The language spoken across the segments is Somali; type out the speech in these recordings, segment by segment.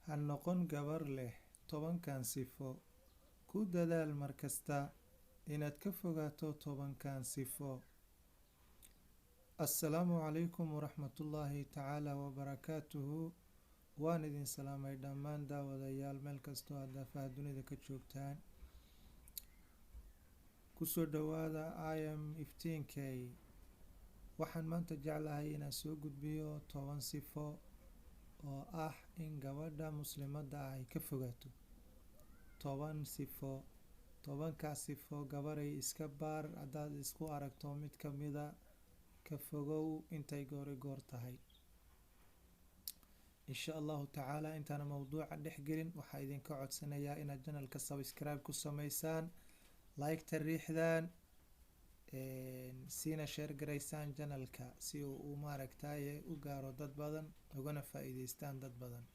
Ha noqon gabar leh 10kan sifo. Ku dadaal markasta inaad ka fogaato 10kan sifo. Assalaamu calaykum waraxmatullaahi tacaala wabarakaatuhu. Waan idin salaamay dhammaan daawadayaal meel kastoo aad daafaha dunida ka joogtaan. Kusoo dhawaada IM 15K. Waxaan maanta jeclahay inaan soo gudbiyo 10 sifo oo ah in gabadha muslimadda ah ay ka fogaato 10 sifo. 10kaas sifo gabaray iska baar haddaad isku aragto mid ka mida ka fogow intay goor tahay. insha allahu tacaala intaana mowduuca dhex gelin waxaa idinka codsanayaa inaad channelka subscribe ku sameysaan, like-ta riixdaan, siina share garaysaan channelka si uu maaragtaye u gaaro dad badan ugana faa'iideystaan dad badan.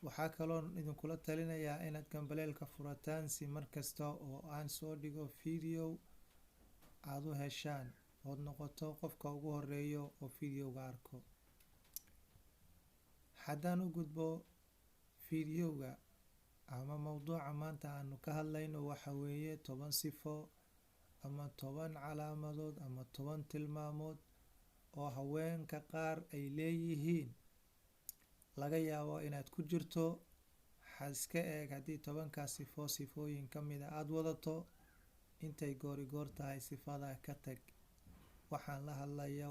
waxaa kaloo idinkula talinayaa inaad gambaleelka furataan si markasta oo aan soo dhigo video aad u heshaan ood noqoto qofka ugu horeeyo oo videoga arko. haddaan u gudbo videoga ama mowduuca maanta aanu ka hadlayno waxa weeye 10 sifo ama 10 calaamadood ama 10 tilmaamood oo haweenka qaar ay leeyihiin. laga yaabo inaad ku jirto. waxaad iska eeg haddii 10kaas sifo sifooyin ka mida aada wadato intay goor tahay sifada ka tag. waxaan la hadlayo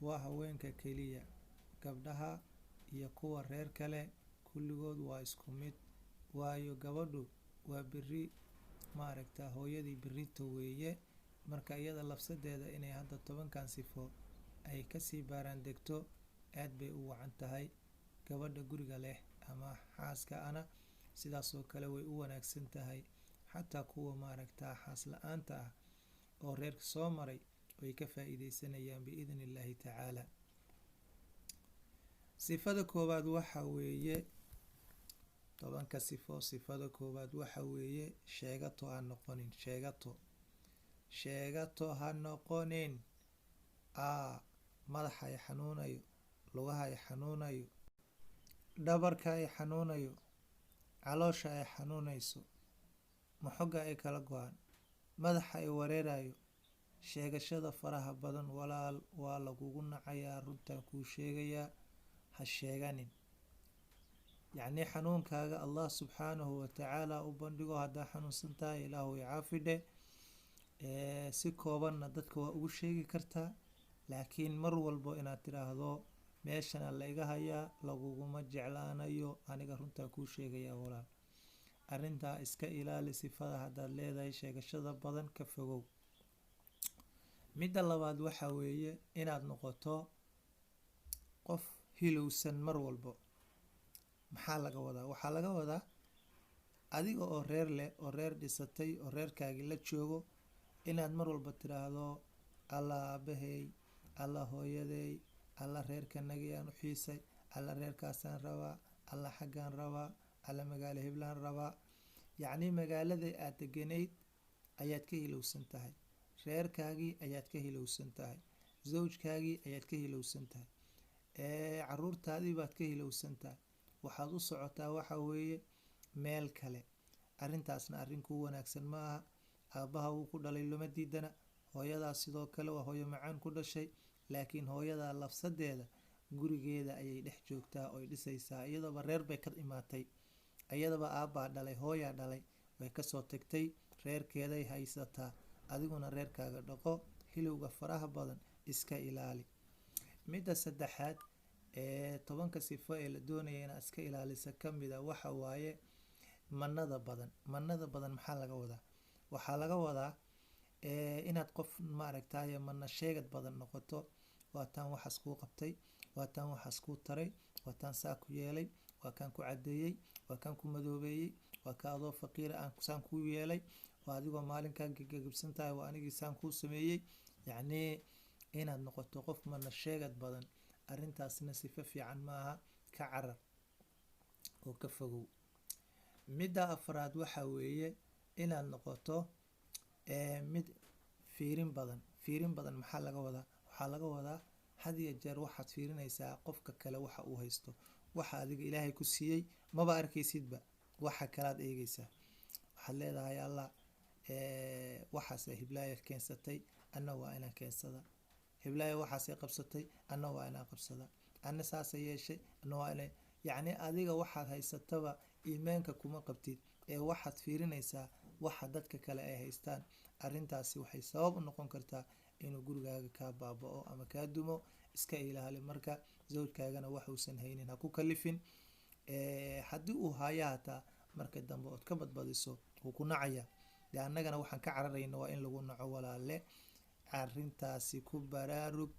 waa haweenka keliya. gabdhaha iyo kuwa reer kale kulligood waa isku mid, waayo gabadhu waa beri maaragta hooyadii berito weeye. marka iyada lafsadeeda inay hadda 10kan sifo ay kasii baaraan degto aad bay u wacan tahay. gabadha guriga leh ama xaaska ana sidaas oo kale way u wanaagsan tahay. xataa kuwa maaragta xaas la-aanta ah oo reerka soo maray way ka faa'iideysanayaan biidni illaahi tacaala. sifada koowaad waxa weeye 10ka sifo. sifada koowaad waxa weeye sheegato ha noqonin. sheegato ha noqonin. madaxa ay xanuunayo, lugaha ay xanuunayo, dhabarka ay xanuunayo, caloosha ay xanuunayso, maxoga ay kala go-aan, madaxa ay wareerayo. sheegashada faraha badan walaal waa lagugu nacayaa. runtaan kuu sheegayaa, ha sheeganin. yacni xanuunkaaga allah subxaanahu watacaala u bandhigo. haddaa xanuunsan tahay ilaahu icaafidhe. si koobanna dadka waa ugu sheegi kartaa, laakiin mar walbo inaad tiraahdo meeshana la iga hayaa laguguma jeclaanayo. aniga runtaan kuu sheegayaa walaal, arrintaa iska ilaali. sifada haddaad leedahay sheegashada badan ka fogow. midda labaad waxa weeye inaad noqoto qof hilowsan mar walbo. maxaa laga wadaa? waxaa laga wadaa adiga oo reer leh oo reer dhisatay oo reerkaagii la joogo inaad mar walba tiraahdo alla aabahey, alla hooyadey, alla reerkanagiyaan u xiisay, alla reerkaasaan rabaa, alla xaggaan rabaa, alla magaalo heblaan rabaa. yacni magaaladai aad deganayd ayaad ka hilowsan tahay, reerkaagii ayaad ka hilowsan tahay, zawjkaagii ayaad ka hilowsan tahay, caruurtaadii baad ka hilowsan tahay. waxaad u socotaa waxa weeye meel kale. arrintaasna arrin kuu wanaagsan ma aha. aabbaha wuu ku dhalay lama diidana, hooyadaa sidoo kale waa hooyo macaan ku dhashay, laakiin hooyadaa lafsadeeda gurigeeda ayay dhex joogtaa oy dhisaysaa. iyadaba reer bay ka imaatay, iyadaba aabbaa dhalay, hooyaa dhalay, way kasoo tagtay, reerkeeday haysataa. adiguna reerkaaga dhaqo, hilowga faraha badan iska ilaali. midda saddexaad 10ka sifo ee la doonaya inaad iska ilaalisa ka mida waxa waaye manada badan. maxaa laga wadaa? waxaa laga wadaa inaad qof maaragtaye mana sheegad badan noqoto. waataan waxaas kuu qabtay, waataan waxaas kuu taray, waataan saa ku yeelay, waa kaan ku cadeeyey, waa kaan ku madoobeeyey, waa ka adoo faqiira aan saan kuu yeelay, waa adigoo maalinkaa gegabsan tahay waa anigii saan kuu sameeyey. yacnii inaad noqoto qof mana sheegad badan, arrintaasna sifo fiican maaha. ka carar oo ka fogow. midda afraad waxa weeye inaad noqoto mid fiirin badan. maxaa laga wadaa? waxaa laga wadaa had iyo jeer waxaad fiirinaysaa qofka kale waxa uu haysto, waxa adiga ilaahay ku siiyey maba arkaysidba, waxa kalaad eegaysaa. waxaad leedahay allah waxaasay hiblaayo keensatay, anna waa inaan keensada. hiblaayo waxaasay qabsatay, anna waa inaan qabsada. anna saasay yeeshay, anna waa inay, yacni adiga waxaad haysataba iimaanka kuma qabtid, ee waxaad fiirinaysaa waxa dadka kale ay haystaan. arrintaasi waxay sabab u noqon kartaa inuu gurigaaga kaa baaba'o ama kaa dumo. iska ilaali marka, zawjkaagana waxuusan haynin ha ku kalifin. haddii uu haya hataa marka dambe ood ka badbadiso wuu ku nacaya. dee annagana waxaan ka cararayna waa in lagu naco walaale. arrintaasi ku baraarug.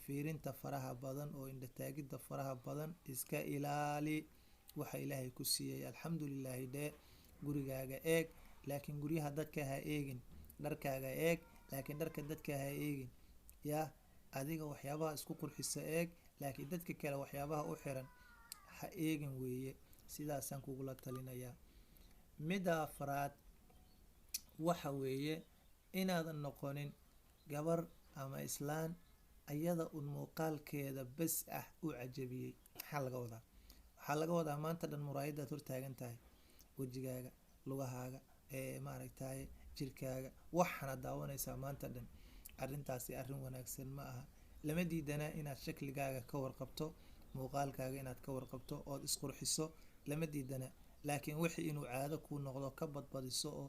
fiirinta faraha badan oo indhataagidda faraha badan iska ilaali. waxa ilaahay ku siiyey alxamdulilaahi dhee, gurigaaga eeg laakiin guryaha dadka ha eegin. dharkaaga eeg laakiin dharka dadka ha eegin. yaa adiga waxyaabaha isku qurxisa eeg, laakiin dadka kale waxyaabaha u xiran ha eegin weeye. sidaasaan kugula talinayaa. midda afraad waxa weeye inaadan noqonin gabar ama islaan ayada un muuqaalkeeda bes ah u cajabiyey. maxaa laga wadaa? waxaa laga wadaa maanta dhan muraayadaad hortaagan tahay, wejigaaga, lugahaaga, maaragtaye jirkaaga, waxaana daawanaysaa maanta dhan. arrintaasi arrin wanaagsan ma aha. lama diidanaa inaad shakligaaga ka warqabto, muuqaalkaaga inaad ka warqabto ood isqurxiso, lama diidana. laakiin wixii inuu caado kuu noqdo ka badbadiso oo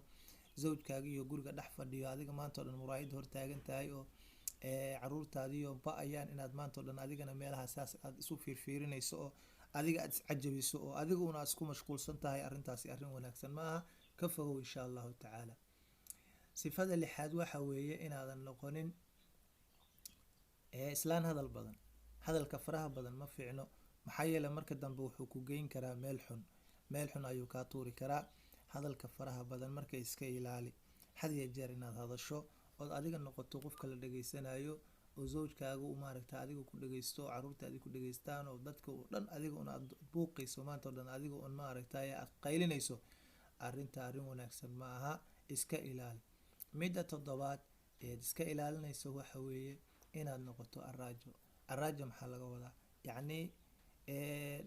zawjkaaga iyo guriga dhex fadhiyo adiga maanta o dhan muraayada hortaagan tahay oo caruurtaadiyo ba-ayaan inaad maanta o dhan adigana meelaha saas aad isu fiirfiirinayso oo adiga aad iscajabiso oo adiguna aad isku mashquulsan tahay. arrintaasi arrin wanaagsan ma aha, ka fogow insha allahu tacaala. sifada lixaad waxa weeye inaadan noqonin islaan hadal badan. hadalka faraha badan ma fiicno, maxaa yeele marka dambe wuxuu ku geyn karaa meel xun. meel xun ayuu kaa tuuri karaa. hadalka faraha badan marka iska ilaali. had iyo jeer inaad hadasho ood adiga noqoto qofka la dhageysanayo, oo zawjkaaga u maaragta adiga ku dhageysto, oo caruurta adiga ku dhageystaan, oo dadka oo dhan adiga un aad buuqayso maanta o dhan adiga un maaragtay aad qaylinayso. arrinta arrin wanaagsan ma aha, iska ilaali. midda toddobaad eed iska ilaalinayso waxa weeye inaad noqoto araajo. araajo maxaa laga wadaa? yacni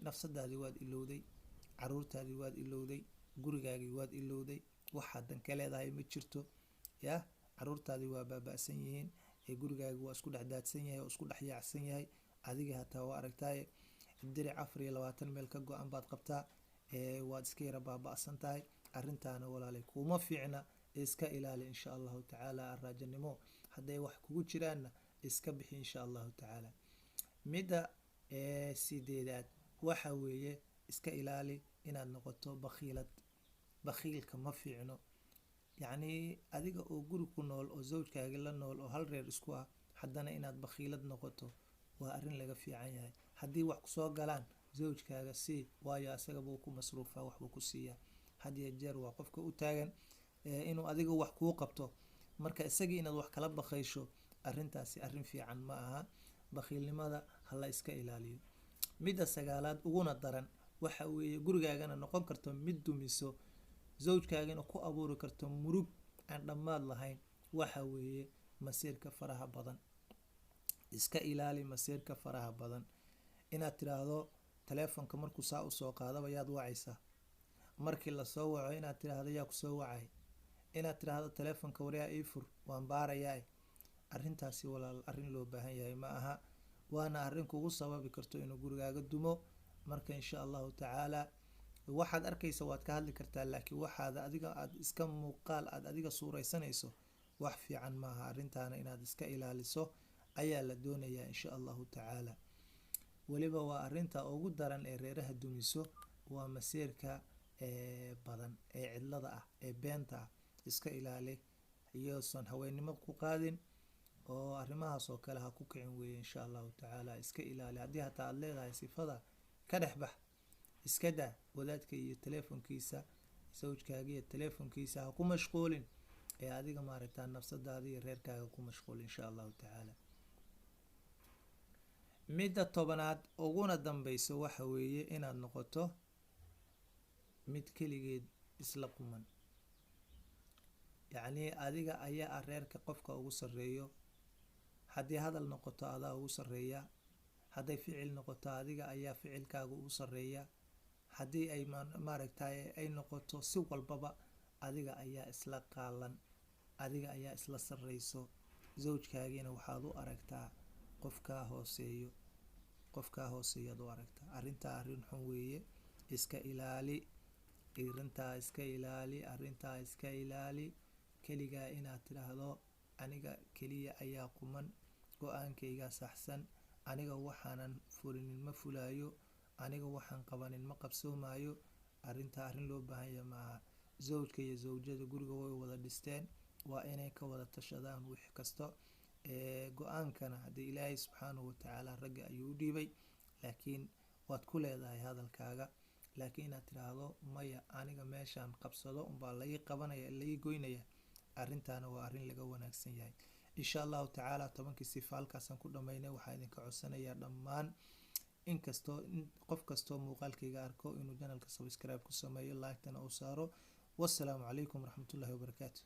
nafsadaadii waad ilowday, caruurtaadii waad ilowday, gurigaagii waad ilowday, waxaad dan ka leedahay ma jirto. yah caruurtaadii waa baaba-san yihiin, gurigaagii waa isku dhex daadsan yahay oo isku dhex yaacsan yahay. adigii hataa waa aragtaaye diric 24 meel ka go-an baad qabtaa, waad iska yara baaba-san tahay. arrintaana walaalay kuma fiicna, iska ilaali insha allahu tacaala. araajanimo hadday wax kugu jiraanna iska bixi insha allahu tacaala. midda sideedaad waxa weeye iska ilaali inaad noqoto bakhiilad. bakhiilka ma fiicno. yacni adiga oo guri ku nool oo zawjkaagi la nool oo hal reer isku ah, haddana inaad bakhiilad noqoto waa arrin laga fiican yahay. haddii wax kusoo galaan zawjkaaga sii, waayo asagabuu ku masruufaa, waxbuu ku siiyaa. had iyo jeer waa qofka u taagan inuu adiga wax kuu qabto. marka isagii inaad wax kala bakhaysho, arrintaasi arrin fiican ma aha. bakhiilnimada ha la iska ilaaliyo. midda sagaalaad uguna daran waxa weeye gurigaagana noqon karto mid dumiso, zawjkaagana ku abuuri karto murug aan dhammaad lahayn. waxa weeye masiirka faraha badan. iska ilaali masiirka faraha badan. inaad tiraahdo taleefonka markuu saa usoo qaadaba yaad wacaysaa, markii lasoo waco inaad tiraahdo yaa kusoo wacay, inaad tiraahdo taleefonka waryaa ii fur waan baarayaa. arrintaasi walaal arrin loo baahan yahay ma aha, waana arrin kugu sababi karto inuu gurigaaga dumo. marka insha allahu tacaala waxaad arkaysa waad ka hadli kartaa, laakiin waxaad adiga aad iska muuqaal aad adiga suuraysanayso wax fiican maaha. arrintaana inaad iska ilaaliso ayaa la doonayaa insha allahu tacaala. weliba waa arrinta ugu daran ee reeraha dumiso, waa masiirka badan ee cidlada ah ee beenta ah. iska ilaali iyosan haweennimo ku qaadin, oo arrimahaas oo kale ha ku kicin weeye insha allahu tacaala. iska ilaali. haddii hataa aad leedahay sifada ka dhex bax, iska daa wadaadka iyo taleefonkiisa, zawjkaaga iyo taleefonkiisa ha ku mashquulin, ee adiga maaragtaa nafsadaada iyo reerkaaga ku mashquul insha allahu tacaala. midda tobanaad uguna dambeyso waxa weeye inaad noqoto mid keligeed isla quman. yacni adiga ayaa ah reerka qofka ugu sarreeyo. haddii hadal noqoto adaa ugu sarreeya, hadday ficil noqoto adiga ayaa ficilkaaga ugu sarreeya, haddii ay maaragtay ay noqoto si walbaba adiga ayaa isla qaalan, adiga ayaa isla sarreyso. zawjkaagiina waxaad u aragtaa qofkaa hooseeyo, qofkaa hooseeyaad u aragtaa. arrintaa arrin xun weeye, iska ilaali arintaa, iska ilaali arrintaa, iska ilaali. keligaa inaad tidhaahdo aniga keliya ayaa quman, go-aankaygaa saxsan, aniga waxaanan fulinin ma fulaayo, aniga waxaan qabanin ma qabsoomaayo. arrintaa arrin loo baahanya maaha. zawjka iyo zawjada guriga way wada dhisteen, waa inay ka wada tashadaan wix kasta. go-aankana haddii ilaahay subxaanahu watacaala ragga ayuu u dhiibay, laakiin waad ku leedahay hadalkaaga. laakiin inaad tidhaahdo maya aniga meeshaan qabsado unbaa laii qabanaya, laii goynaya, arrintaana waa arrin laga wanaagsan yahay. insha allahu tacaala 10kii sifa halkaasaan ku dhamaynay. waxaa idinka codsanayaa dhammaan inkastoo qof kastoo muuqaalkayga arko inuu janalka subscribe ku sameeyo, like-tana uu saaro. wassalaamu calaykum waraxmatullaahi wabarakaatu.